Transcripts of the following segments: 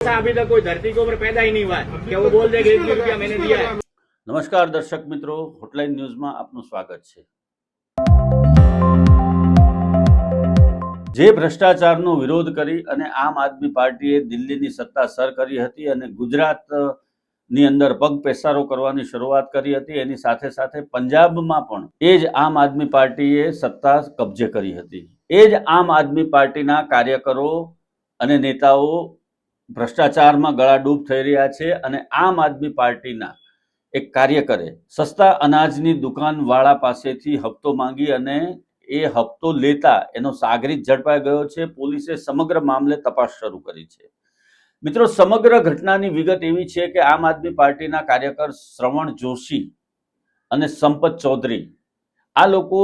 अभी तक कोई धरती के ऊपर पैदा ही नहीं हुआ है कि वो बोल दे कि 1 रुपया मैंने दिया है। નમસ્કાર દર્શક મિત્રો, હોટલાઇન ન્યૂઝમાં આપનું સ્વાગત છે। જે ભ્રષ્ટાચારનો વિરોધ કરી અને આમ આદમી પાર્ટીએ દિલ્હીની સત્તા સર કરી હતી અને ગુજરાતની અંદર પગ પેસારો કરવાની શરૂઆત કરી હતી, એની સાથે સાથે પંજાબમાં પણ એ જ આમ આદમી પાર્ટીએ સત્તા કબજે કરી હતી। એ જ આમ આદમી પાર્ટીના કાર્યકરો અને નેતાઓ ભ્રષ્ટાચારમાં ગળાડૂબ થઈ રહ્યા છે અને આમ આદમી પાર્ટીના એક કાર્યકરે સસ્તા અનાજની દુકાનવાળા પાસેથી હપ્તો માંગી અને એ હપ્તો લેતા એનો સાગરીત ઝડપાઈ ગયો છે। પોલીસે સમગ્ર મામલે તપાસ શરૂ કરી છે। મિત્રો, સમગ્ર ઘટનાની વિગત એવી છે કે આમ આદમી પાર્ટીના કાર્યકર શ્રવણ જોશી અને સંપત ચૌધરી આ લોકો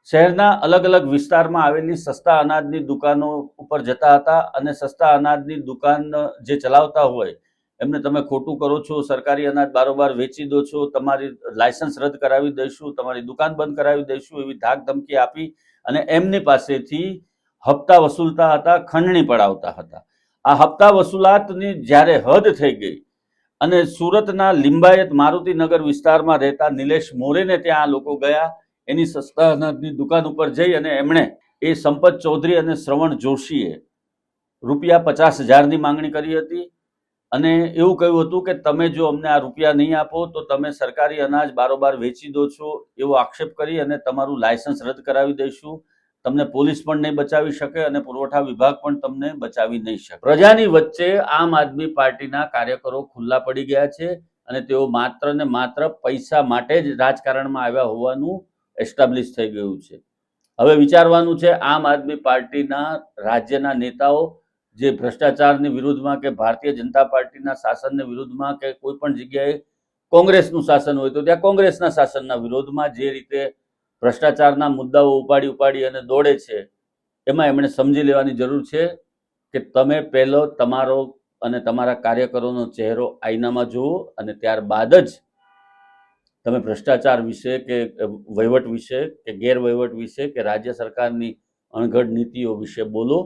શહેરના અલગ અલગ વિસ્તારમાં આવેલી સસ્તા અનાજની દુકાનો ઉપર જતા હતા અને સસ્તા અનાજની દુકાન જે ચલાવતા હોય એમને તમે ખોટું કરો છો, સરકારી અનાજ બારોબાર વેચી દો છો, તમારી લાયસન્સ રદ કરાવી દઈશું, તમારી દુકાન બંધ કરાવી દઈશું એવી ધાક ધમકી આપી અને એમની પાસેથી હપ્તા વસૂલતા હતા, ખંડણી પડાવતા હતા। આ હપ્તા વસૂલાતની જ્યારે હદ થઈ ગઈ અને સુરતના લિંબાયત મારુતિનગર વિસ્તારમાં રહેતા નિલેશ મોરેને ત્યાં આ લોકો ગયા। એની સસ્તા અનાજની દુકાન ઉપર જઈ અને એમણે એ સંપત ચૌધરી અને શ્રવણ જોશીએ ₹50,000ની માંગણી કરી હતી અને એવું કહ્યું હતું કે તમે જો અમને આ રૂપિયા નહીં આપો તો તમે સરકારી અનાજ બારોબાર વેચી દો છો એવો આક્ષેપ કરી અને તમારું લાયસન્સ રદ કરાવી દઈશું, તમને પોલીસ પણ નહીં બચાવી શકે અને પુરવઠા વિભાગ પણ તમને બચાવી નહીં શકે। પ્રજાની વચ્ચે આમ આદમી પાર્ટીના કાર્યકરો ખુલ્લા પડી ગયા છે અને તેઓ માત્ર ને માત્ર પૈસા માટે જ રાજકારણમાં આવ્યા હોવાનું એસ્ટાબ્લિશ થઈ ગયું છે। હવે વિચારવાનું છે આમ આદમી પાર્ટીના રાજ્યના નેતાઓ જે ભ્રષ્ટાચારની વિરુદ્ધમાં કે ભારતીય જનતા પાર્ટીના શાસનની વિરુદ્ધમાં કે કોઈ પણ જગ્યાએ કોંગ્રેસનું શાસન હોય તો ત્યાં કોંગ્રેસના શાસનના વિરોધમાં જે રીતે ભ્રષ્ટાચારના મુદ્દાઓ ઉપાડી અને દોડે છે, એમાં એમણે સમજી લેવાની જરૂર છે કે તમે પહેલો તમારો અને તમારા કાર્યકરોનો ચહેરો આઈનામાં જુઓ અને ત્યારબાદ જ તમે ભ્રષ્ટાચાર વિશે કે વહીવટ વિશે કે ગેરવહીવટ વિશે કે રાજ્ય સરકારની અણઘડ નીતિઓ વિશે બોલો।